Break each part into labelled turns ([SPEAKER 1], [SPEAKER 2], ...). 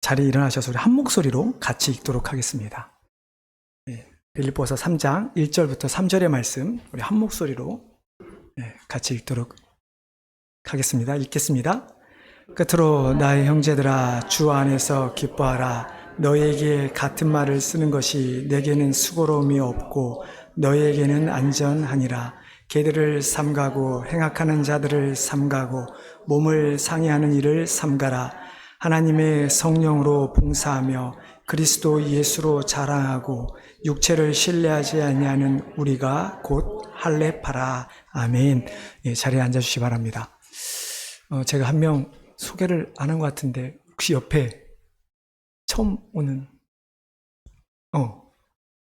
[SPEAKER 1] 자리에 일어나셔서 우리 한 목소리로 같이 읽도록 하겠습니다. 빌립보서 3장 1절부터 3절의 말씀 우리 한 목소리로 같이 읽도록 하겠습니다. 읽겠습니다. 끝으로 나의 형제들아, 주 안에서 기뻐하라. 너에게 같은 말을 쓰는 것이 내게는 수고로움이 없고 너에게는 안전하니라. 개들을 삼가고 행악하는 자들을 삼가고 몸을 상해하는 일을 삼가라. 하나님의 성령으로 봉사하며 그리스도 예수로 자랑하고 육체를 신뢰하지 아니하는 우리가 곧 할례파라. 아멘. 자리에 앉아주시기 바랍니다. 제가 한 명 소개를 안 한 것 같은데 혹시 옆에 처음 오는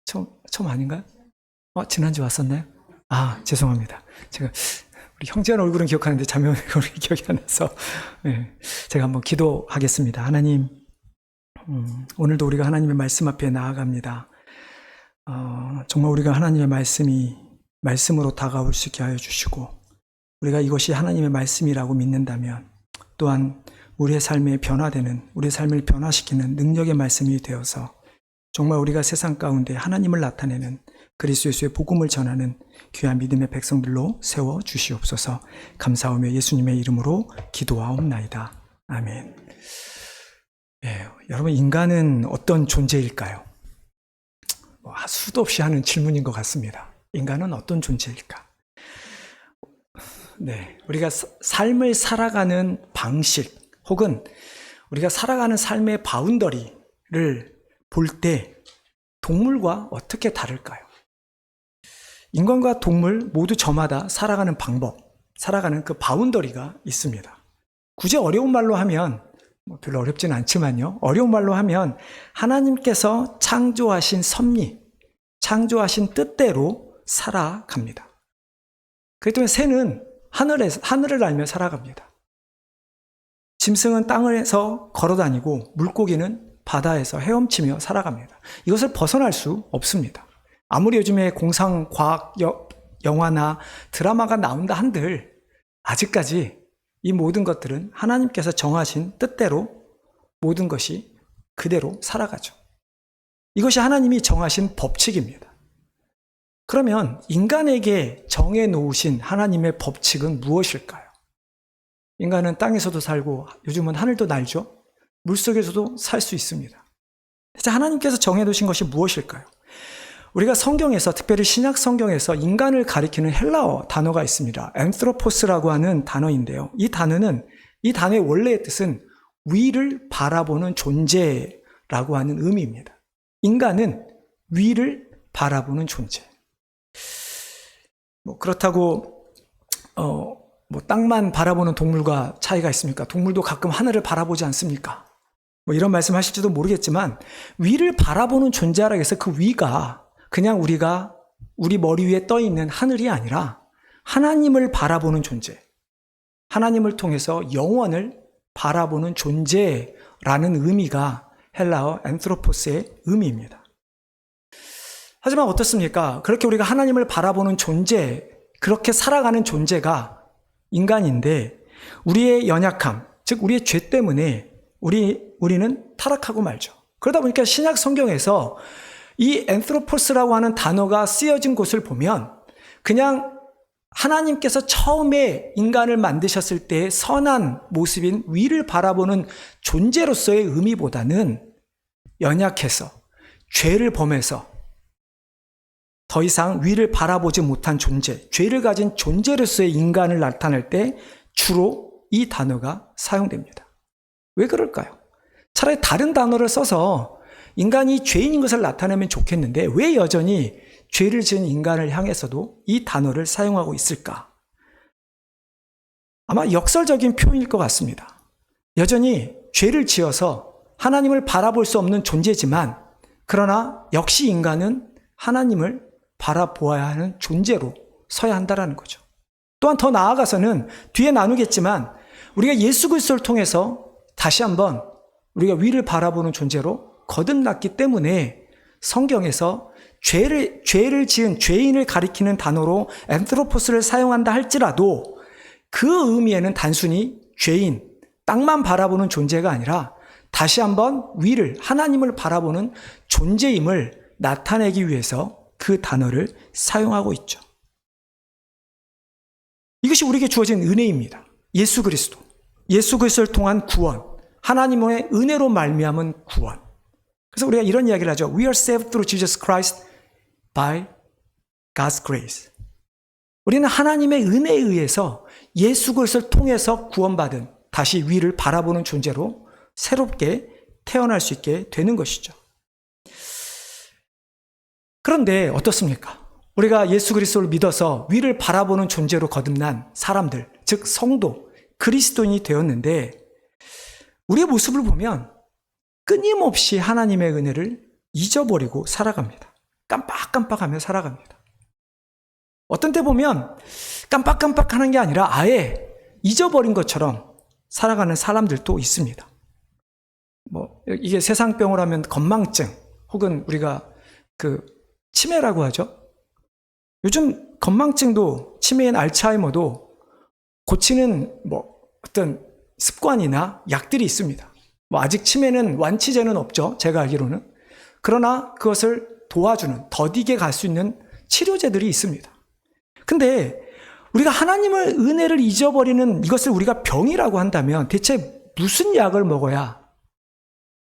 [SPEAKER 1] 처음 아닌가요? 지난주 왔었나요? 죄송합니다. 제가 우리 형제 얼굴은 기억하는데 자매 얼굴이 기억이 안 나서 제가 한번 기도하겠습니다. 하나님, 오늘도 우리가 하나님의 말씀 앞에 나아갑니다. 정말 우리가 하나님의 말씀으로 다가올 수 있게 하여 주시고, 우리가 이것이 하나님의 말씀이라고 믿는다면 또한 우리의 삶에 변화되는, 우리의 삶을 변화시키는 능력의 말씀이 되어서 정말 우리가 세상 가운데 하나님을 나타내는 그리스도 예수의 복음을 전하는 귀한 믿음의 백성들로 세워 주시옵소서. 감사하며 예수님의 이름으로 기도하옵나이다. 아멘. 여러분, 인간은 어떤 존재일까요? 수도 없이 하는 질문인 것 같습니다. 인간은 어떤 존재일까? 우리가 삶을 살아가는 방식 혹은 우리가 살아가는 삶의 바운더리를 볼 때 동물과 어떻게 다를까요? 인간과 동물 모두 저마다 살아가는 방법, 살아가는 그 바운더리가 있습니다. 굳이 어려운 말로 하면, 별로 어렵진 않지만요, 어려운 말로 하면 하나님께서 창조하신 섭리, 창조하신 뜻대로 살아갑니다. 그렇기 때문에 새는 하늘을 날며 살아갑니다. 짐승은 땅에서 걸어다니고 물고기는 바다에서 헤엄치며 살아갑니다. 이것을 벗어날 수 없습니다. 아무리 요즘에 공상과학 영화나 드라마가 나온다 한들 아직까지 이 모든 것들은 하나님께서 정하신 뜻대로 모든 것이 그대로 살아가죠. 이것이 하나님이 정하신 법칙입니다. 그러면 인간에게 정해놓으신 하나님의 법칙은 무엇일까요? 인간은 땅에서도 살고 요즘은 하늘도 날죠. 물속에서도 살 수 있습니다. 대체 하나님께서 정해놓으신 것이 무엇일까요? 우리가 성경에서, 특별히 신약 성경에서 인간을 가리키는 헬라어 단어가 있습니다. 앤트로포스라고 하는 단어인데요. 이 단어의 원래의 뜻은 위를 바라보는 존재라고 하는 의미입니다. 인간은 위를 바라보는 존재. 그렇다고 땅만 바라보는 동물과 차이가 있습니까? 동물도 가끔 하늘을 바라보지 않습니까? 이런 말씀 하실지도 모르겠지만 위를 바라보는 존재라고 해서 그 위가 그냥 우리 머리 위에 떠 있는 하늘이 아니라 하나님을 바라보는 존재, 하나님을 통해서 영원을 바라보는 존재라는 의미가 헬라어 앤트로포스의 의미입니다. 하지만 어떻습니까? 그렇게 우리가 하나님을 바라보는 존재, 그렇게 살아가는 존재가 인간인데 우리의 연약함, 즉 우리의 죄 때문에 우리는 타락하고 말죠. 그러다 보니까 신약 성경에서 이 앤트로포스라고 하는 단어가 쓰여진 곳을 보면 그냥 하나님께서 처음에 인간을 만드셨을 때의 선한 모습인 위를 바라보는 존재로서의 의미보다는 연약해서 죄를 범해서 더 이상 위를 바라보지 못한 존재, 죄를 가진 존재로서의 인간을 나타낼 때 주로 이 단어가 사용됩니다. 왜 그럴까요? 차라리 다른 단어를 써서 인간이 죄인인 것을 나타내면 좋겠는데 왜 여전히 죄를 지은 인간을 향해서도 이 단어를 사용하고 있을까? 아마 역설적인 표현일 것 같습니다. 여전히 죄를 지어서 하나님을 바라볼 수 없는 존재지만 그러나 역시 인간은 하나님을 바라보아야 하는 존재로 서야 한다는 거죠. 또한 더 나아가서는 뒤에 나누겠지만 우리가 예수 그리스도를 통해서 다시 한번 우리가 위를 바라보는 존재로 거듭났기 때문에 성경에서 죄를 지은 죄인을 가리키는 단어로 앤트로포스를 사용한다 할지라도 그 의미에는 단순히 죄인, 땅만 바라보는 존재가 아니라 다시 한번 위를, 하나님을 바라보는 존재임을 나타내기 위해서 그 단어를 사용하고 있죠. 이것이 우리에게 주어진 은혜입니다. 예수 그리스도를 통한 구원, 하나님의 은혜로 말미암은 구원. 그래서 우리가 이런 이야기를 하죠. We are saved through Jesus Christ by God's grace. 우리는 하나님의 은혜에 의해서 예수 그리스도를 통해서 구원받은, 다시 위를 바라보는 존재로 새롭게 태어날 수 있게 되는 것이죠. 그런데 어떻습니까? 우리가 예수 그리스도를 믿어서 위를 바라보는 존재로 거듭난 사람들, 즉 성도, 그리스도인이 되었는데 우리의 모습을 보면 끊임없이 하나님의 은혜를 잊어버리고 살아갑니다. 깜빡깜빡하며 살아갑니다. 어떤 때 보면 깜빡깜빡하는 게 아니라 아예 잊어버린 것처럼 살아가는 사람들도 있습니다. 이게 세상병을 하면 건망증, 혹은 우리가 치매라고 하죠. 요즘 건망증도, 치매인 알츠하이머도 고치는 어떤 습관이나 약들이 있습니다. 아직 치매는 완치제는 없죠. 제가 알기로는. 그러나 그것을 도와주는, 더디게 갈 수 있는 치료제들이 있습니다. 근데 우리가 하나님의 은혜를 잊어버리는 이것을 우리가 병이라고 한다면 대체 무슨 약을 먹어야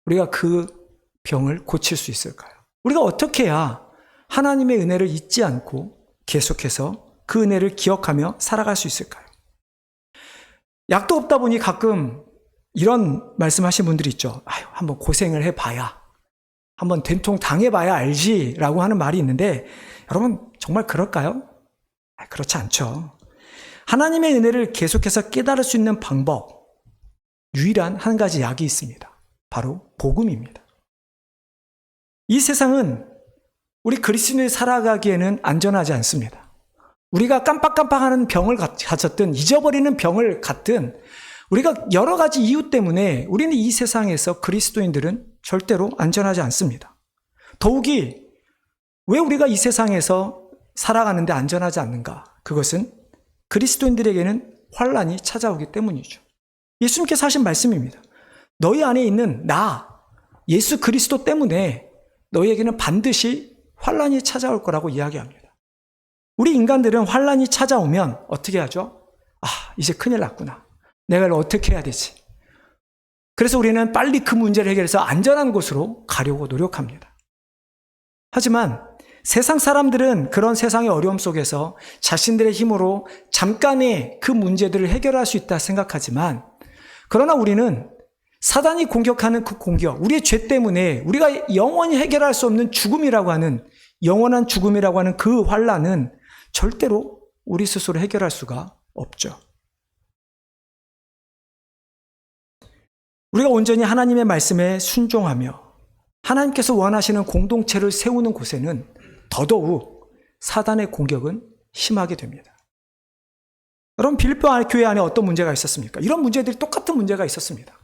[SPEAKER 1] 우리가 그 병을 고칠 수 있을까요? 우리가 어떻게 해야 하나님의 은혜를 잊지 않고 계속해서 그 은혜를 기억하며 살아갈 수 있을까요? 약도 없다 보니 가끔 이런 말씀하신 분들이 있죠. 한번 고생을 해봐야, 한번 된통 당해봐야 알지 라고 하는 말이 있는데 여러분 정말 그럴까요? 그렇지 않죠. 하나님의 은혜를 계속해서 깨달을 수 있는 방법, 유일한 한 가지 약이 있습니다. 바로 복음입니다. 이 세상은 우리 그리스도인이 살아가기에는 안전하지 않습니다. 우리가 깜빡깜빡하는 병을 가졌든 잊어버리는 병을 갖든 우리가 여러 가지 이유 때문에 우리는 이 세상에서 그리스도인들은 절대로 안전하지 않습니다. 더욱이 왜 우리가 이 세상에서 살아가는데 안전하지 않는가? 그것은 그리스도인들에게는 환란이 찾아오기 때문이죠. 예수님께서 하신 말씀입니다. 너희 안에 있는 나, 예수 그리스도 때문에 너희에게는 반드시 환란이 찾아올 거라고 이야기합니다. 우리 인간들은 환란이 찾아오면 어떻게 하죠? 이제 큰일 났구나. 내가 이걸 어떻게 해야 되지? 그래서 우리는 빨리 그 문제를 해결해서 안전한 곳으로 가려고 노력합니다. 하지만 세상 사람들은 그런 세상의 어려움 속에서 자신들의 힘으로 잠깐의 그 문제들을 해결할 수 있다 생각하지만, 그러나 우리는 사단이 공격하는 그 공격, 우리의 죄 때문에 우리가 영원히 해결할 수 없는 죽음이라고 하는, 영원한 죽음이라고 하는 그 환란은 절대로 우리 스스로 해결할 수가 없죠. 우리가 온전히 하나님의 말씀에 순종하며 하나님께서 원하시는 공동체를 세우는 곳에는 더더욱 사단의 공격은 심하게 됩니다. 여러분, 빌립보 교회 안에 어떤 문제가 있었습니까? 이런 문제들이 똑같은 문제가 있었습니다.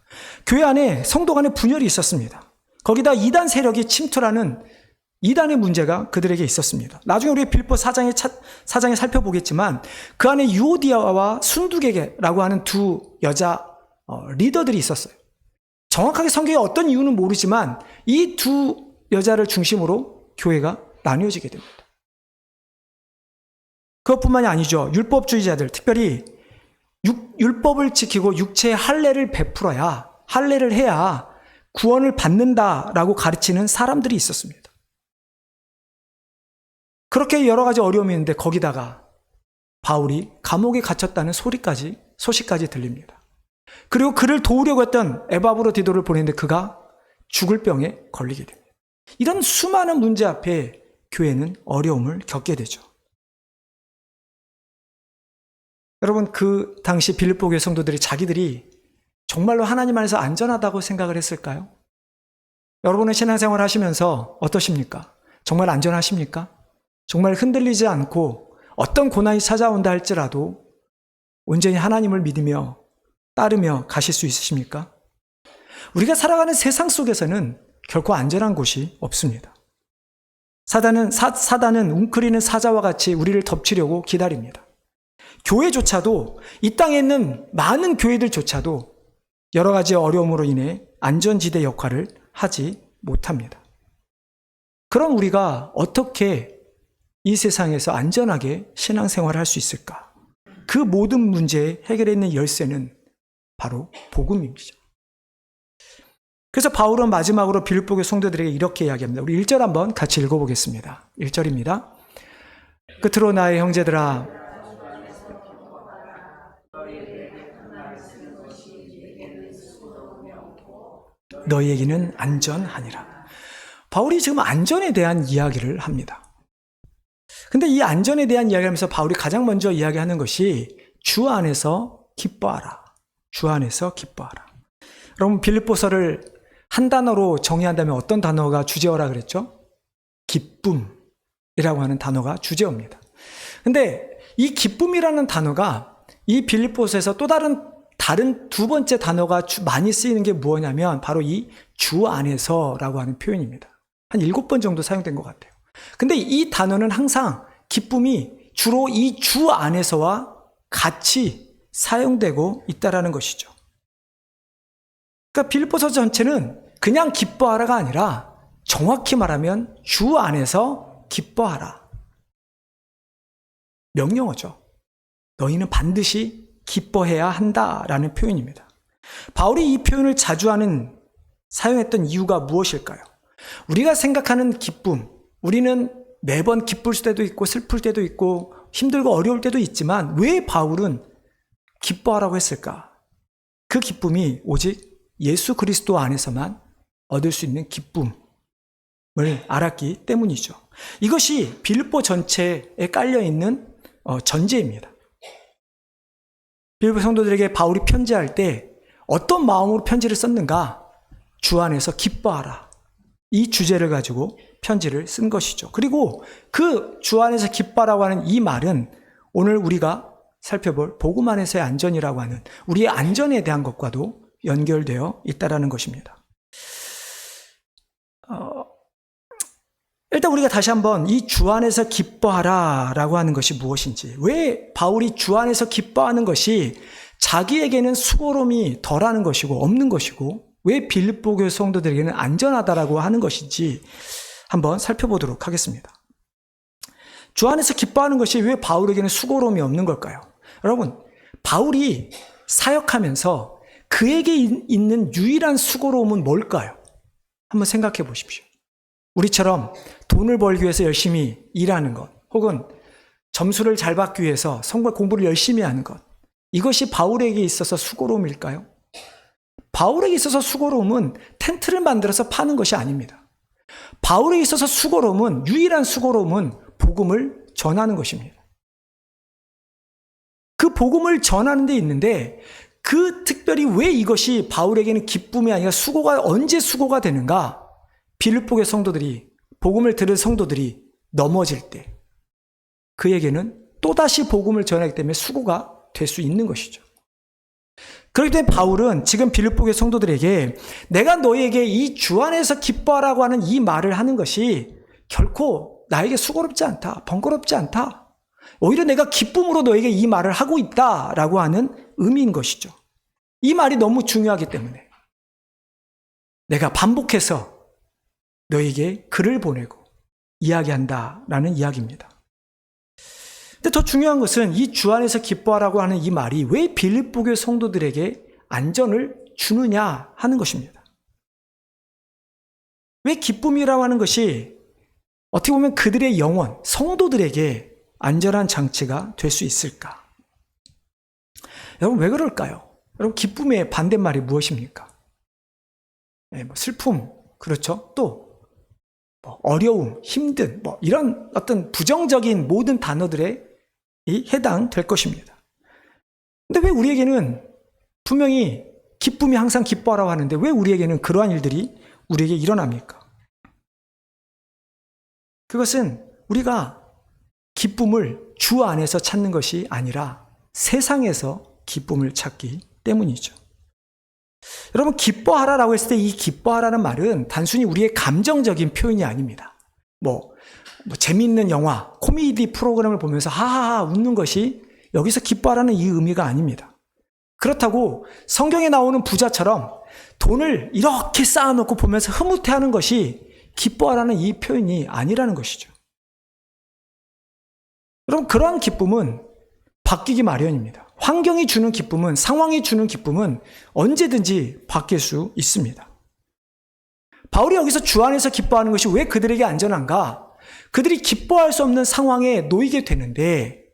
[SPEAKER 1] 교회 안에 성도 간의 분열이 있었습니다. 거기다 이단 세력이 침투하는 이단의 문제가 그들에게 있었습니다. 나중에 우리 빌립보 4장에 살펴보겠지만 그 안에 유오디아와 순두개라고 하는 두 여자 리더들이 있었어요. 정확하게 성경에 어떤 이유는 모르지만 이 두 여자를 중심으로 교회가 나뉘어지게 됩니다. 그것뿐만이 아니죠. 율법주의자들, 특별히 율법을 지키고 육체의 할례를 베풀어야, 할례를 해야 구원을 받는다라고 가르치는 사람들이 있었습니다. 그렇게 여러 가지 어려움이 있는데 거기다가 바울이 감옥에 갇혔다는 소식까지 들립니다. 그리고 그를 도우려고 했던 에바브로디도를 보냈는데 그가 죽을 병에 걸리게 됩니다. 이런 수많은 문제 앞에 교회는 어려움을 겪게 되죠. 여러분, 그 당시 빌립보 교회 성도들이 자기들이 정말로 하나님 안에서 안전하다고 생각을 했을까요? 여러분은 신앙생활 하시면서 어떠십니까? 정말 안전하십니까? 정말 흔들리지 않고 어떤 고난이 찾아온다 할지라도 온전히 하나님을 믿으며 따르며 가실 수 있으십니까? 우리가 살아가는 세상 속에서는 결코 안전한 곳이 없습니다. 사단은 웅크리는 사자와 같이 우리를 덮치려고 기다립니다. 교회조차도, 이 땅에 있는 많은 교회들조차도 여러 가지 어려움으로 인해 안전지대 역할을 하지 못합니다. 그럼 우리가 어떻게 이 세상에서 안전하게 신앙생활을 할 수 있을까? 그 모든 문제에 해결해 있는 열쇠는 바로 복음입니다. 그래서 바울은 마지막으로 빌립보 교회 성도들에게 이렇게 이야기합니다. 우리 1절 한번 같이 읽어보겠습니다. 1절입니다. 끝으로 나의 형제들아, 너희에게는 안전하니라. 바울이 지금 안전에 대한 이야기를 합니다. 근데 이 안전에 대한 이야기를 하면서 바울이 가장 먼저 이야기하는 것이 주 안에서 기뻐하라. 주 안에서 기뻐하라. 여러분, 빌립보서를 한 단어로 정의한다면 어떤 단어가 주제어라 그랬죠? 기쁨이라고 하는 단어가 주제어입니다. 근데 이 기쁨이라는 단어가 이 빌립보서에서 또 다른 두 번째 단어가 많이 쓰이는 게 뭐냐면 바로 이 주 안에서라고 하는 표현입니다. 한 7번 정도 사용된 것 같아요. 근데 이 단어는 항상 기쁨이 주로 이 주 안에서와 같이 사용되고 있다라는 것이죠. 그러니까 빌립보서 전체는 그냥 기뻐하라가 아니라 정확히 말하면 주 안에서 기뻐하라. 명령어죠. 너희는 반드시 기뻐해야 한다라는 표현입니다. 바울이 이 표현을 자주 사용했던 이유가 무엇일까요? 우리가 생각하는 기쁨, 우리는 매번 기쁠 때도 있고 슬플 때도 있고 힘들고 어려울 때도 있지만 왜 바울은 기뻐하라고 했을까? 그 기쁨이 오직 예수 그리스도 안에서만 얻을 수 있는 기쁨을 알았기 때문이죠. 이것이 빌립보 전체에 깔려있는 전제입니다. 빌립보 성도들에게 바울이 편지할 때 어떤 마음으로 편지를 썼는가? 주 안에서 기뻐하라. 이 주제를 가지고 편지를 쓴 것이죠. 그리고 그 주 안에서 기뻐하라고 하는 이 말은 오늘 우리가 살펴볼 복음 안에서의 안전이라고 하는 우리의 안전에 대한 것과도 연결되어 있다는 것입니다. 일단 우리가 다시 한번 이 주 안에서 기뻐하라라고 하는 것이 무엇인지, 왜 바울이 주 안에서 기뻐하는 것이 자기에게는 수고로움이 덜하는 것이고 없는 것이고 왜 빌립보 교회 성도들에게는 안전하다라고 하는 것인지 한번 살펴보도록 하겠습니다. 주 안에서 기뻐하는 것이 왜 바울에게는 수고로움이 없는 걸까요? 여러분, 바울이 사역하면서 그에게 있는 유일한 수고로움은 뭘까요? 한번 생각해 보십시오. 우리처럼 돈을 벌기 위해서 열심히 일하는 것, 혹은 점수를 잘 받기 위해서 성경 공부를 열심히 하는 것, 이것이 바울에게 있어서 수고로움일까요? 바울에게 있어서 수고로움은 텐트를 만들어서 파는 것이 아닙니다. 바울에게 있어서 수고로움은, 유일한 수고로움은 복음을 전하는 것입니다. 그 복음을 전하는 데 있는데 그 특별히 왜 이것이 바울에게는 기쁨이 아니라 수고가, 언제 수고가 되는가? 빌립보의 성도들이, 복음을 들은 성도들이 넘어질 때 그에게는 또다시 복음을 전하기 때문에 수고가 될 수 있는 것이죠. 그렇기 때문에 바울은 지금 빌립보의 성도들에게 내가 너희에게 이 주 안에서 기뻐하라고 하는 이 말을 하는 것이 결코 나에게 수고롭지 않다, 번거롭지 않다, 오히려 내가 기쁨으로 너에게 이 말을 하고 있다라고 하는 의미인 것이죠. 이 말이 너무 중요하기 때문에 내가 반복해서 너에게 글을 보내고 이야기한다라는 이야기입니다. 근데 더 중요한 것은 이 주 안에서 기뻐하라고 하는 이 말이 왜 빌립보 교회 성도들에게 안전을 주느냐 하는 것입니다. 왜 기쁨이라고 하는 것이 어떻게 보면 그들의 영혼, 성도들에게 안전한 장치가 될 수 있을까? 여러분, 왜 그럴까요? 여러분, 기쁨의 반대말이 무엇입니까? 슬픔, 그렇죠? 또 어려움, 힘든, 이런 어떤 부정적인 모든 단어들에 해당될 것입니다. 근데 왜 우리에게는 분명히 기쁨이 항상 기뻐하라고 하는데 왜 우리에게는 그러한 일들이 우리에게 일어납니까? 그것은 우리가 기쁨을 주 안에서 찾는 것이 아니라 세상에서 기쁨을 찾기 때문이죠. 여러분, 기뻐하라라고 했을 때 이 기뻐하라는 말은 단순히 우리의 감정적인 표현이 아닙니다. 재미있는 영화, 코미디 프로그램을 보면서 하하하 웃는 것이 여기서 기뻐하라는 이 의미가 아닙니다. 그렇다고 성경에 나오는 부자처럼 돈을 이렇게 쌓아놓고 보면서 흐뭇해하는 것이 기뻐하라는 이 표현이 아니라는 것이죠. 여러분, 그러한 기쁨은 바뀌기 마련입니다. 환경이 주는 기쁨은, 상황이 주는 기쁨은 언제든지 바뀔 수 있습니다. 바울이 여기서 주 안에서 기뻐하는 것이 왜 그들에게 안전한가? 그들이 기뻐할 수 없는 상황에 놓이게 되는데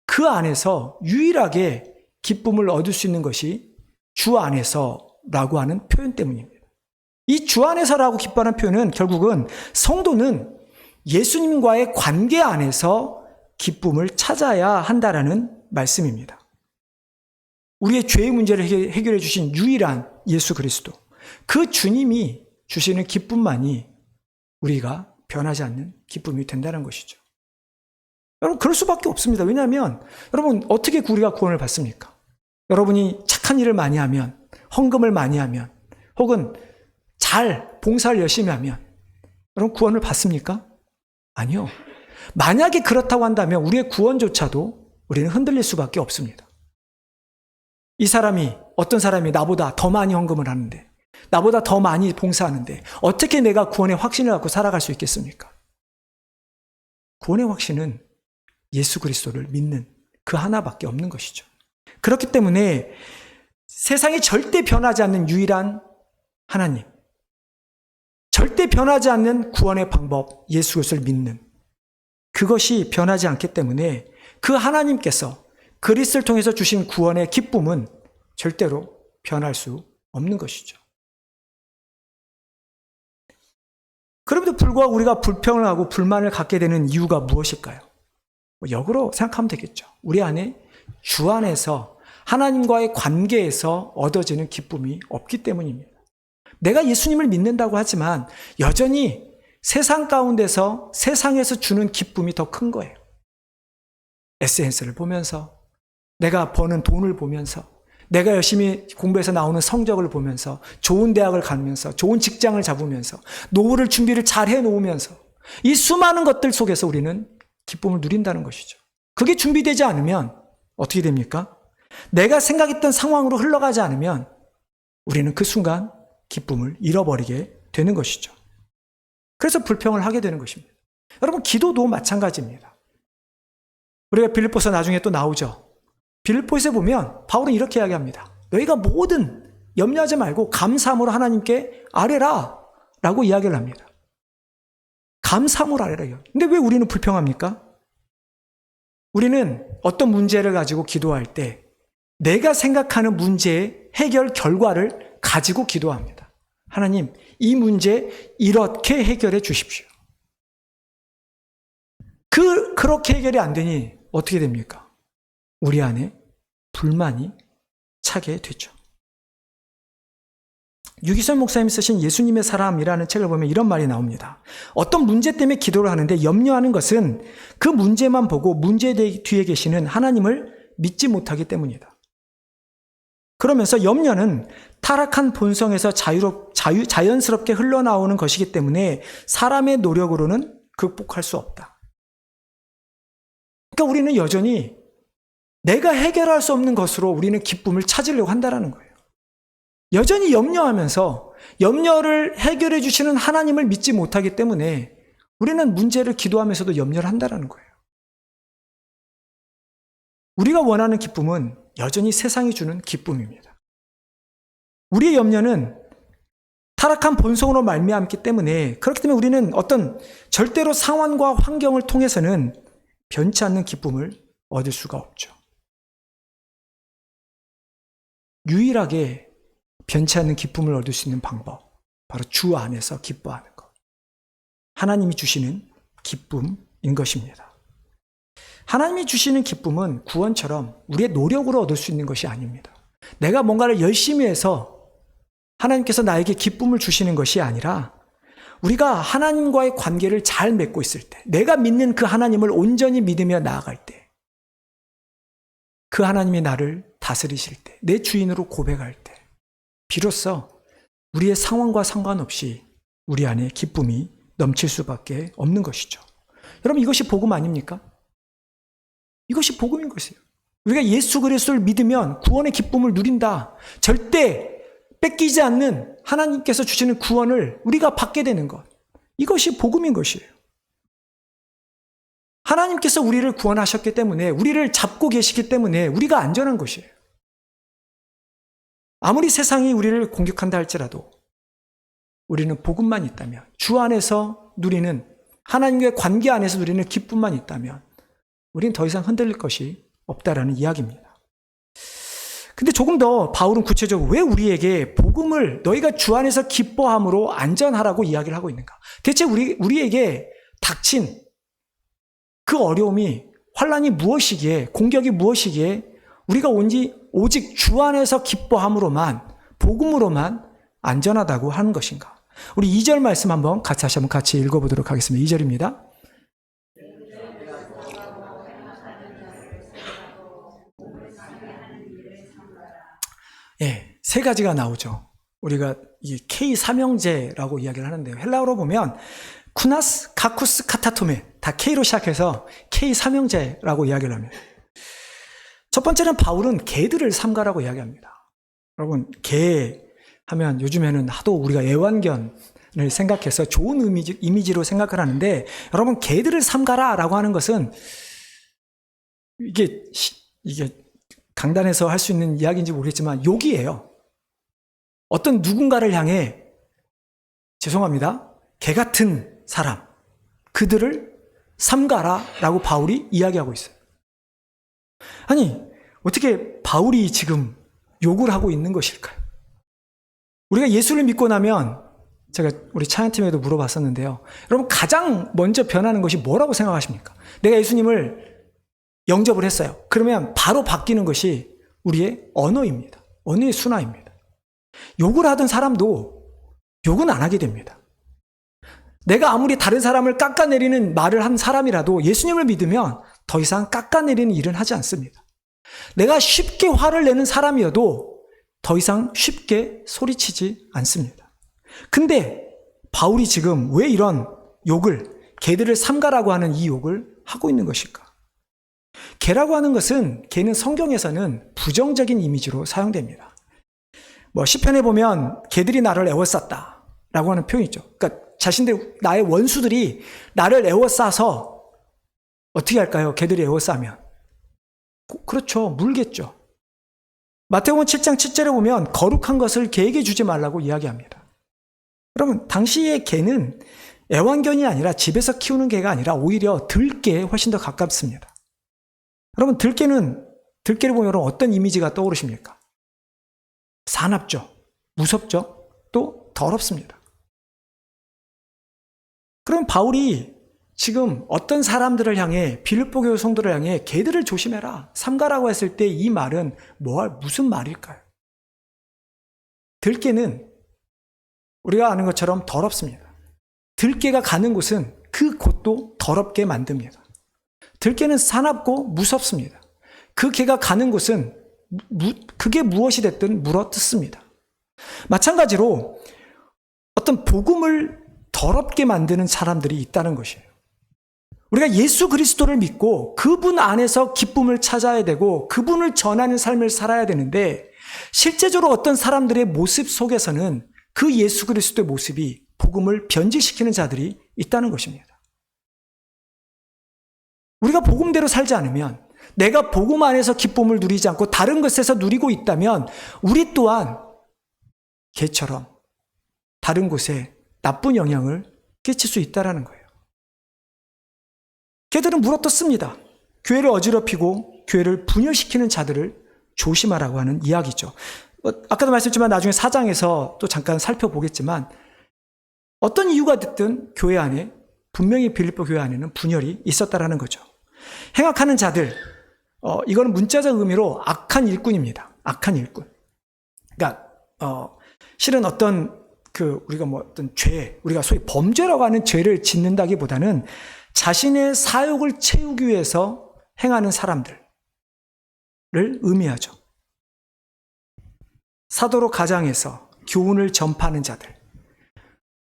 [SPEAKER 1] 그 안에서 유일하게 기쁨을 얻을 수 있는 것이 주 안에서라고 하는 표현 때문입니다. 이 주 안에서라고 기뻐하는 표현은 결국은 성도는 예수님과의 관계 안에서 기쁨을 찾아야 한다라는 말씀입니다. 우리의 죄의 문제를 해결해 주신 유일한 예수 그리스도, 그 주님이 주시는 기쁨만이 우리가 변하지 않는 기쁨이 된다는 것이죠. 여러분, 그럴 수밖에 없습니다. 왜냐하면 여러분, 어떻게 우리가 구원을 받습니까? 여러분이 착한 일을 많이 하면, 헌금을 많이 하면, 혹은 잘 봉사를 열심히 하면 여러분 구원을 받습니까? 아니요. 만약에 그렇다고 한다면 우리의 구원조차도 우리는 흔들릴 수밖에 없습니다. 이 사람이, 어떤 사람이 나보다 더 많이 헌금을 하는데, 나보다 더 많이 봉사하는데 어떻게 내가 구원의 확신을 갖고 살아갈 수 있겠습니까? 구원의 확신은 예수 그리스도를 믿는 그 하나밖에 없는 것이죠. 그렇기 때문에 세상이 절대 변하지 않는 유일한 하나님, 절대 변하지 않는 구원의 방법, 예수 그리스도를 믿는 그것이 변하지 않기 때문에 그 하나님께서 그리스도를 통해서 주신 구원의 기쁨은 절대로 변할 수 없는 것이죠. 그럼에도 불구하고 우리가 불평을 하고 불만을 갖게 되는 이유가 무엇일까요? 역으로 생각하면 되겠죠. 우리 안에 주 안에서 하나님과의 관계에서 얻어지는 기쁨이 없기 때문입니다. 내가 예수님을 믿는다고 하지만 여전히 세상 가운데서 세상에서 주는 기쁨이 더 큰 거예요. SNS를 보면서, 내가 버는 돈을 보면서, 내가 열심히 공부해서 나오는 성적을 보면서, 좋은 대학을 가면서, 좋은 직장을 잡으면서, 노후를 준비를 잘 해놓으면서 이 수많은 것들 속에서 우리는 기쁨을 누린다는 것이죠. 그게 준비되지 않으면 어떻게 됩니까? 내가 생각했던 상황으로 흘러가지 않으면 우리는 그 순간 기쁨을 잃어버리게 되는 것이죠. 그래서 불평을 하게 되는 것입니다. 여러분, 기도도 마찬가지입니다. 우리가 빌립보서 나중에 또 나오죠. 빌립보서에 보면 바울은 이렇게 이야기합니다. 너희가 뭐든 염려하지 말고 감사함으로 하나님께 아뢰라 라고 이야기를 합니다. 감사함으로 아뢰라. 근데 왜 우리는 불평합니까? 우리는 어떤 문제를 가지고 기도할 때 내가 생각하는 문제의 해결 결과를 가지고 기도합니다. 하나님, 이 문제 이렇게 해결해 주십시오. 그렇게 해결이 안 되니 어떻게 됩니까? 우리 안에 불만이 차게 되죠. 유기선 목사님이 쓰신 예수님의 사람이라는 책을 보면 이런 말이 나옵니다. 어떤 문제 때문에 기도를 하는데 염려하는 것은 그 문제만 보고 문제 뒤에 계시는 하나님을 믿지 못하기 때문이다. 그러면서 염려는 타락한 본성에서 자연스럽게 흘러나오는 것이기 때문에 사람의 노력으로는 극복할 수 없다. 그러니까 우리는 여전히 내가 해결할 수 없는 것으로 우리는 기쁨을 찾으려고 한다는 거예요. 여전히 염려하면서 염려를 해결해 주시는 하나님을 믿지 못하기 때문에 우리는 문제를 기도하면서도 염려를 한다는 거예요. 우리가 원하는 기쁨은 여전히 세상이 주는 기쁨입니다. 우리의 염려는 타락한 본성으로 말미암기 때문에, 그렇기 때문에 우리는 어떤 절대로 상황과 환경을 통해서는 변치 않는 기쁨을 얻을 수가 없죠. 유일하게 변치 않는 기쁨을 얻을 수 있는 방법, 바로 주 안에서 기뻐하는 것. 하나님이 주시는 기쁨인 것입니다. 하나님이 주시는 기쁨은 구원처럼 우리의 노력으로 얻을 수 있는 것이 아닙니다. 내가 뭔가를 열심히 해서 하나님께서 나에게 기쁨을 주시는 것이 아니라 우리가 하나님과의 관계를 잘 맺고 있을 때, 내가 믿는 그 하나님을 온전히 믿으며 나아갈 때, 그 하나님이 나를 다스리실 때, 내 주인으로 고백할 때, 비로소 우리의 상황과 상관없이 우리 안에 기쁨이 넘칠 수밖에 없는 것이죠. 여러분, 이것이 복음 아닙니까? 이것이 복음인 것이에요. 우리가 예수 그리스도를 믿으면 구원의 기쁨을 누린다. 절대 뺏기지 않는 하나님께서 주시는 구원을 우리가 받게 되는 것. 이것이 복음인 것이에요. 하나님께서 우리를 구원하셨기 때문에, 우리를 잡고 계시기 때문에 우리가 안전한 것이에요. 아무리 세상이 우리를 공격한다 할지라도 우리는 복음만 있다면, 주 안에서 누리는, 하나님과의 관계 안에서 누리는 기쁨만 있다면 우리는 더 이상 흔들릴 것이 없다라는 이야기입니다. 근데 조금 더 바울은 구체적으로 왜 우리에게 복음을 너희가 주 안에서 기뻐함으로 안전하라고 이야기를 하고 있는가? 대체 우리에게 닥친 그 어려움이, 환난이 무엇이기에, 공격이 무엇이기에 우리가 오직 주 안에서 기뻐함으로만, 복음으로만 안전하다고 하는 것인가? 우리 2절 말씀 한번 같이 읽어보도록 하겠습니다. 2절입니다. 예, 세 가지가 나오죠. 우리가 이 K 삼형제라고 이야기를 하는데요. 헬라어로 보면 쿠나스, 카쿠스, 카타토메 다 K로 시작해서 K 삼형제라고 이야기를 합니다. 첫 번째는 바울은 개들을 삼가라고 이야기합니다. 여러분, 개 하면 요즘에는 하도 우리가 애완견을 생각해서 좋은 이미지로 생각을 하는데, 여러분, 개들을 삼가라라고 하는 것은 이게 강단에서 할 수 있는 이야기인지 모르겠지만 욕이에요. 어떤 누군가를 향해, 죄송합니다, 개 같은 사람, 그들을 삼가라라고 바울이 이야기하고 있어요. 아니, 어떻게 바울이 지금 욕을 하고 있는 것일까요? 우리가 예수를 믿고 나면, 제가 우리 찬양팀에도 물어봤었는데요. 여러분, 가장 먼저 변하는 것이 뭐라고 생각하십니까? 내가 예수님을 영접을 했어요. 그러면 바로 바뀌는 것이 우리의 언어입니다. 언어의 순화입니다. 욕을 하던 사람도 욕은 안 하게 됩니다. 내가 아무리 다른 사람을 깎아내리는 말을 한 사람이라도 예수님을 믿으면 더 이상 깎아내리는 일은 하지 않습니다. 내가 쉽게 화를 내는 사람이어도 더 이상 쉽게 소리치지 않습니다. 근데 바울이 지금 왜 이런 욕을, 개들을 삼가라고 하는 이 욕을 하고 있는 것일까? 개라고 하는 것은, 개는 성경에서는 부정적인 이미지로 사용됩니다. 시편에 보면 개들이 나를 애워쌌다 라고 하는 표현이 있죠. 그러니까 나의 원수들이 나를 애워싸서 어떻게 할까요? 개들이 애워싸면 그렇죠, 물겠죠. 마태복음 7장 7절에 보면 거룩한 것을 개에게 주지 말라고 이야기합니다. 여러분, 당시의 개는 애완견이 아니라, 집에서 키우는 개가 아니라 오히려 들개에 훨씬 더 가깝습니다. 여러분, 들개를 보면 어떤 이미지가 떠오르십니까? 사납죠, 무섭죠, 또 더럽습니다. 그럼 바울이 지금 어떤 사람들을 향해, 빌립보 교회 성도를 향해 개들을 조심해라, 삼가라고 했을 때 이 말은 무슨 말일까요? 들개는 우리가 아는 것처럼 더럽습니다. 들개가 가는 곳은 그 곳도 더럽게 만듭니다. 들개는 사납고 무섭습니다. 그 개가 가는 곳은 그게 무엇이 됐든 물어뜯습니다. 마찬가지로 어떤 복음을 더럽게 만드는 사람들이 있다는 것이에요. 우리가 예수 그리스도를 믿고 그분 안에서 기쁨을 찾아야 되고 그분을 전하는 삶을 살아야 되는데, 실제적으로 어떤 사람들의 모습 속에서는 그 예수 그리스도의 모습이 복음을 변질시키는 자들이 있다는 것입니다. 우리가 복음대로 살지 않으면, 내가 복음 안에서 기쁨을 누리지 않고 다른 것에서 누리고 있다면 우리 또한 개처럼 다른 곳에 나쁜 영향을 끼칠 수 있다는 거예요. 개들은 물어뜯습니다. 교회를 어지럽히고 교회를 분열시키는 자들을 조심하라고 하는 이야기죠. 아까도 말씀했지만 나중에 4장에서 또 잠깐 살펴보겠지만, 어떤 이유가 됐든 교회 안에, 분명히 빌립보 교회 안에는 분열이 있었다라는 거죠. 행악하는 자들, 이거는 문자적 의미로 악한 일꾼입니다. 악한 일꾼. 그러니까 실은 어떤 죄, 우리가 소위 범죄라고 하는 죄를 짓는다기보다는 자신의 사욕을 채우기 위해서 행하는 사람들을 의미하죠. 사도로 가장해서 교훈을 전파하는 자들.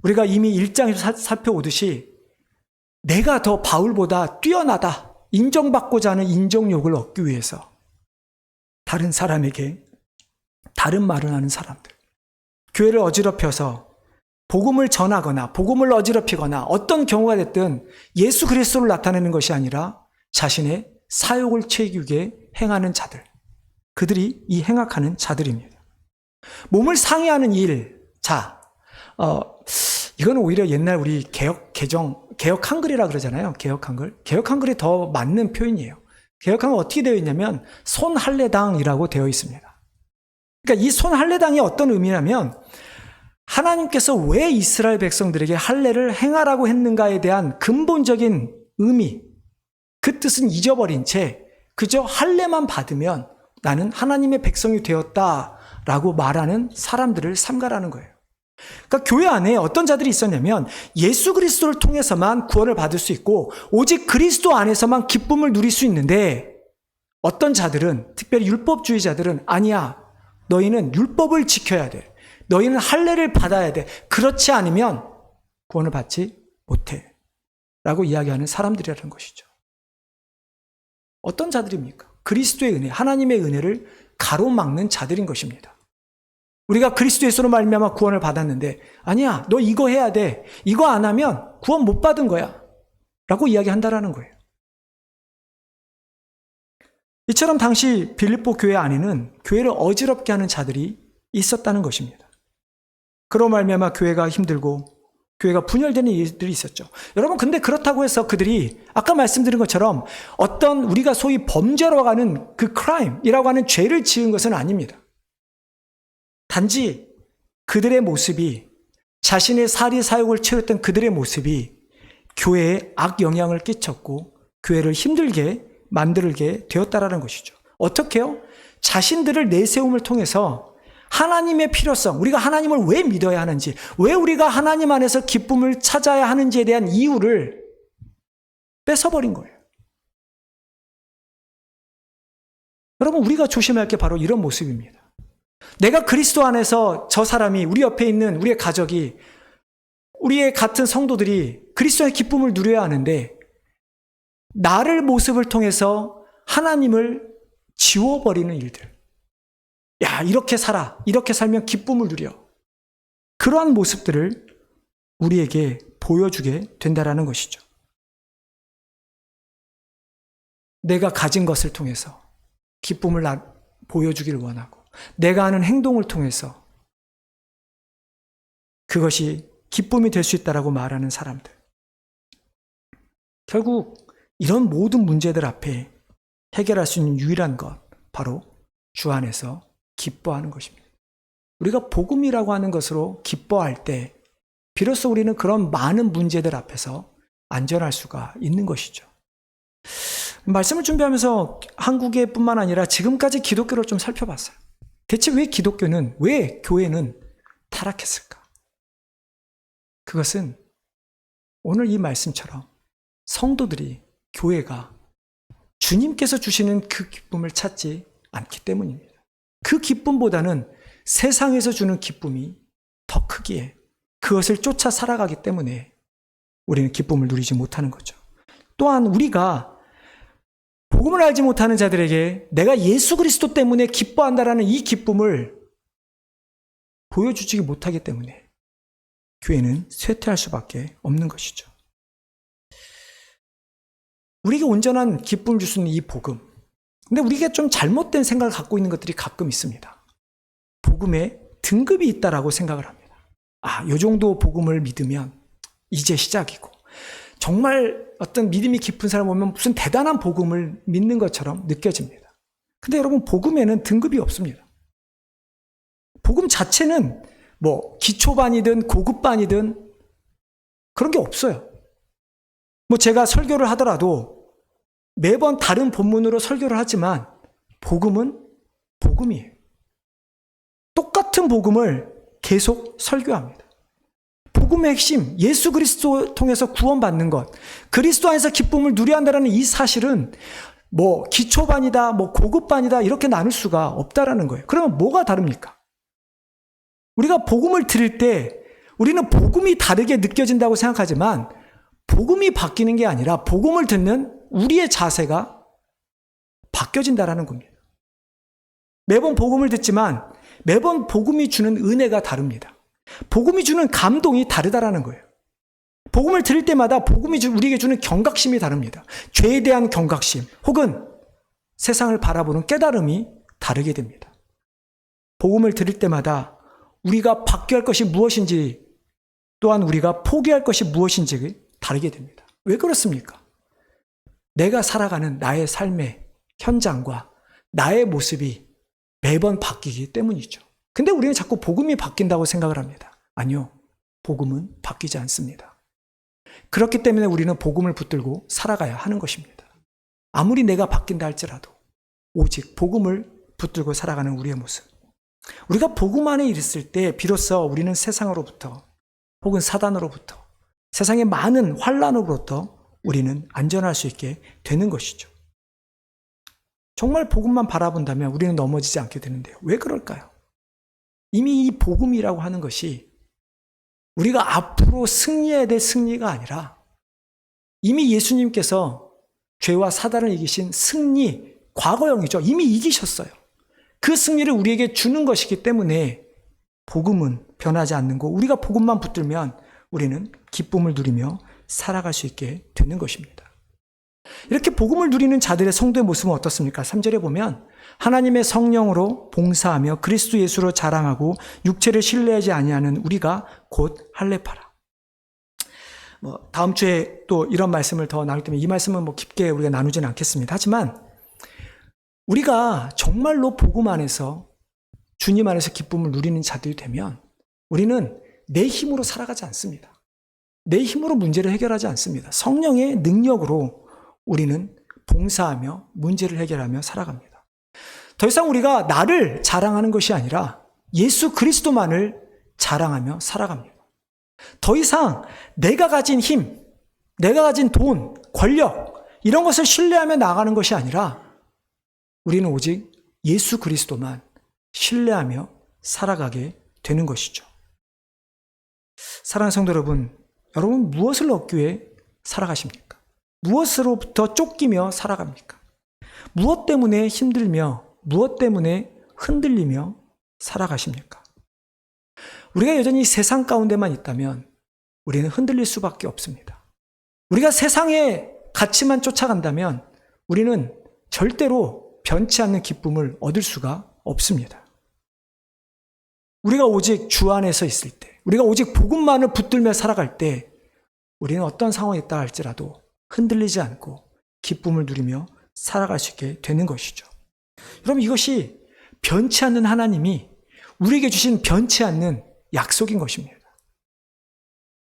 [SPEAKER 1] 우리가 이미 1장에서 살펴오듯이 내가 더 바울보다 뛰어나다, 인정받고자 하는 인정욕을 얻기 위해서 다른 사람에게 다른 말을 하는 사람들, 교회를 어지럽혀서 복음을 전하거나 복음을 어지럽히거나 어떤 경우가 됐든 예수 그리스도를 나타내는 것이 아니라 자신의 사욕을 채우기 위해 행하는 자들, 그들이 이 행악하는 자들입니다. 몸을 상해하는 일, 이건 오히려 옛날 우리 개혁 한글이라 그러잖아요. 개혁 한글. 개혁 한글이 더 맞는 표현이에요. 개혁 한글 어떻게 되어 있냐면 손할례당이라고 되어 있습니다. 그러니까 이 손할례당이 어떤 의미냐면 하나님께서 왜 이스라엘 백성들에게 할례를 행하라고 했는가에 대한 근본적인 의미, 그 뜻은 잊어버린 채 그저 할례만 받으면 나는 하나님의 백성이 되었다라고 말하는 사람들을 삼가라는 거예요. 그러니까 교회 안에 어떤 자들이 있었냐면 예수 그리스도를 통해서만 구원을 받을 수 있고 오직 그리스도 안에서만 기쁨을 누릴 수 있는데, 어떤 자들은, 특별히 율법주의자들은 아니야, 너희는 율법을 지켜야 돼, 너희는 할례를 받아야 돼, 그렇지 않으면 구원을 받지 못해 라고 이야기하는 사람들이라는 것이죠. 어떤 자들입니까? 그리스도의 은혜, 하나님의 은혜를 가로막는 자들인 것입니다. 우리가 그리스도 예수로 말미암아 구원을 받았는데 아니야, 너 이거 해야 돼, 이거 안 하면 구원 못 받은 거야 라고 이야기한다라는 거예요. 이처럼 당시 빌립보 교회 안에는 교회를 어지럽게 하는 자들이 있었다는 것입니다. 그로 말미암아 교회가 힘들고 교회가 분열되는 일들이 있었죠. 여러분, 근데 그렇다고 해서 그들이 아까 말씀드린 것처럼 어떤 우리가 소위 범죄로 가는 그 크라임이라고 하는 죄를 지은 것은 아닙니다. 단지 그들의 모습이, 자신의 사리 사욕을 채웠던 그들의 모습이 교회에 악영향을 끼쳤고 교회를 힘들게 만들게 되었다라는 것이죠. 어떻게요? 자신들을 내세움을 통해서 하나님의 필요성, 우리가 하나님을 왜 믿어야 하는지, 왜 우리가 하나님 안에서 기쁨을 찾아야 하는지에 대한 이유를 뺏어버린 거예요. 여러분, 우리가 조심할 게 바로 이런 모습입니다. 내가 그리스도 안에서 저 사람이, 우리 옆에 있는 우리의 가족이, 우리의 같은 성도들이 그리스도의 기쁨을 누려야 하는데 나를 모습을 통해서 하나님을 지워버리는 일들. 야, 이렇게 살아, 이렇게 살면 기쁨을 누려. 그러한 모습들을 우리에게 보여주게 된다라는 것이죠. 내가 가진 것을 통해서 기쁨을 보여주기를 원하고 내가 하는 행동을 통해서 그것이 기쁨이 될 수 있다라고 말하는 사람들. 결국 이런 모든 문제들 앞에 해결할 수 있는 유일한 것, 바로 주 안에서 기뻐하는 것입니다. 우리가 복음이라고 하는 것으로 기뻐할 때 비로소 우리는 그런 많은 문제들 앞에서 안전할 수가 있는 것이죠. 말씀을 준비하면서 한국의 뿐만 아니라 지금까지 기독교를 좀 살펴봤어요. 대체 왜 기독교는, 왜 교회는 타락했을까? 그것은 오늘 이 말씀처럼 성도들이, 교회가 주님께서 주시는 그 기쁨을 찾지 않기 때문입니다. 그 기쁨보다는 세상에서 주는 기쁨이 더 크기에 그것을 쫓아 살아가기 때문에 우리는 기쁨을 누리지 못하는 거죠. 또한 우리가 복음을 알지 못하는 자들에게 내가 예수 그리스도 때문에 기뻐한다라는 이 기쁨을 보여주지 못하기 때문에 교회는 쇠퇴할 수밖에 없는 것이죠. 우리에게 온전한 기쁨을 줄 수 있는 이 복음. 근데 우리가 좀 잘못된 생각을 갖고 있는 것들이 가끔 있습니다. 복음에 등급이 있다라고 생각을 합니다. 이 정도 복음을 믿으면 이제 시작이고, 정말 어떤 믿음이 깊은 사람 보면 무슨 대단한 복음을 믿는 것처럼 느껴집니다. 근데 여러분, 복음에는 등급이 없습니다. 복음 자체는 뭐 기초반이든 고급반이든 그런 게 없어요. 뭐 제가 설교를 하더라도 매번 다른 본문으로 설교를 하지만 복음은 복음이에요. 똑같은 복음을 계속 설교합니다. 복음의 핵심, 예수 그리스도 통해서 구원받는 것, 그리스도 안에서 기쁨을 누려야 한다는 이 사실은 뭐 기초반이다, 뭐 고급반이다 이렇게 나눌 수가 없다라는 거예요. 그러면 뭐가 다릅니까? 우리가 복음을 들을 때 우리는 복음이 다르게 느껴진다고 생각하지만 복음이 바뀌는 게 아니라 복음을 듣는 우리의 자세가 바뀌어진다라는 겁니다. 매번 복음을 듣지만 매번 복음이 주는 은혜가 다릅니다. 복음이 주는 감동이 다르다라는 거예요. 복음을 들을 때마다 복음이 우리에게 주는 경각심이 다릅니다. 죄에 대한 경각심 혹은 세상을 바라보는 깨달음이 다르게 됩니다. 복음을 들을 때마다 우리가 바뀌어야 할 것이 무엇인지 또한 우리가 포기할 것이 무엇인지 다르게 됩니다. 왜 그렇습니까? 내가 살아가는 나의 삶의 현장과 나의 모습이 매번 바뀌기 때문이죠. 근데 우리는 자꾸 복음이 바뀐다고 생각을 합니다. 아니요. 복음은 바뀌지 않습니다. 그렇기 때문에 우리는 복음을 붙들고 살아가야 하는 것입니다. 아무리 내가 바뀐다 할지라도 오직 복음을 붙들고 살아가는 우리의 모습. 우리가 복음 안에 있을 때 비로소 우리는 세상으로부터 혹은 사단으로부터 세상의 많은 환난으로부터 우리는 안전할 수 있게 되는 것이죠. 정말 복음만 바라본다면 우리는 넘어지지 않게 되는데요. 왜 그럴까요? 이미 이 복음이라고 하는 것이 우리가 앞으로 승리해야 될 승리가 아니라 이미 예수님께서 죄와 사단을 이기신 승리, 과거형이죠. 이미 이기셨어요. 그 승리를 우리에게 주는 것이기 때문에 복음은 변하지 않는 거. 우리가 복음만 붙들면 우리는 기쁨을 누리며 살아갈 수 있게 되는 것입니다. 이렇게 복음을 누리는 자들의 성도의 모습은 어떻습니까? 3절에 보면 하나님의 성령으로 봉사하며 그리스도 예수로 자랑하고 육체를 신뢰하지 아니하는 우리가 곧 할례파라. 다음 주에 또 이런 말씀을 더 나누기 때문에 이 말씀은 깊게 우리가 나누지는 않겠습니다. 하지만 우리가 정말로 복음 안에서 주님 안에서 기쁨을 누리는 자들이 되면 우리는 내 힘으로 살아가지 않습니다. 내 힘으로 문제를 해결하지 않습니다. 성령의 능력으로 우리는 봉사하며 문제를 해결하며 살아갑니다. 더 이상 우리가 나를 자랑하는 것이 아니라 예수 그리스도만을 자랑하며 살아갑니다. 더 이상 내가 가진 힘, 내가 가진 돈, 권력 이런 것을 신뢰하며 나가는 것이 아니라 우리는 오직 예수 그리스도만 신뢰하며 살아가게 되는 것이죠. 사랑하는 성도 여러분, 여러분 무엇을 얻기 위해 살아가십니까? 무엇으로부터 쫓기며 살아갑니까? 무엇 때문에 힘들며 무엇 때문에 흔들리며 살아가십니까? 우리가 여전히 세상 가운데만 있다면 우리는 흔들릴 수밖에 없습니다. 우리가 세상의 가치만 쫓아간다면 우리는 절대로 변치 않는 기쁨을 얻을 수가 없습니다. 우리가 오직 주 안에서 있을 때, 우리가 오직 복음만을 붙들며 살아갈 때 우리는 어떤 상황에 있다 할지라도 흔들리지 않고 기쁨을 누리며 살아갈 수 있게 되는 것이죠. 여러분 이것이 변치 않는 하나님이 우리에게 주신 변치 않는 약속인 것입니다.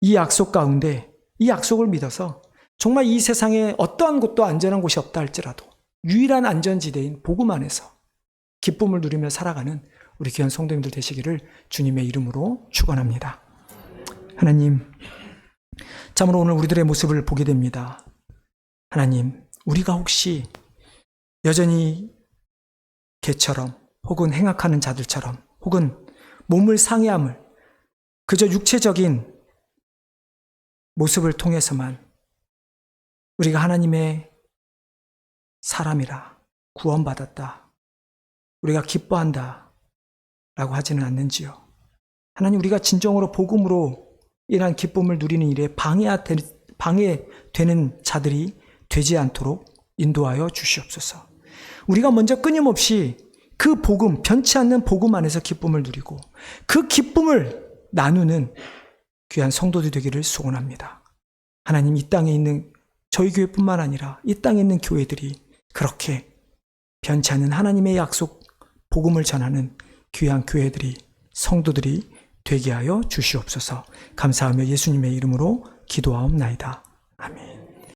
[SPEAKER 1] 이 약속 가운데 이 약속을 믿어서 정말 이 세상에 어떠한 곳도 안전한 곳이 없다 할지라도 유일한 안전지대인 복음 안에서 기쁨을 누리며 살아가는 우리 귀한 성도님들 되시기를 주님의 이름으로 축원합니다. 하나님, 참으로 오늘 우리들의 모습을 보게 됩니다. 하나님, 우리가 혹시 여전히 개처럼 혹은 행악하는 자들처럼 혹은 몸을 상해함을 그저 육체적인 모습을 통해서만 우리가 하나님의 사람이라 구원받았다, 우리가 기뻐한다 라고 하지는 않는지요. 하나님, 우리가 진정으로 복음으로 이러한 기쁨을 누리는 일에 방해되는 자들이 되지 않도록 인도하여 주시옵소서. 우리가 먼저 끊임없이 그 복음, 변치 않는 복음 안에서 기쁨을 누리고 그 기쁨을 나누는 귀한 성도들 되기를 소원합니다. 하나님, 이 땅에 있는 저희 교회뿐만 아니라 이 땅에 있는 교회들이 그렇게 변치 않는 하나님의 약속 복음을 전하는 귀한 교회들이, 성도들이 되게 하여 주시옵소서. 감사하며 예수님의 이름으로 기도하옵나이다. 아멘.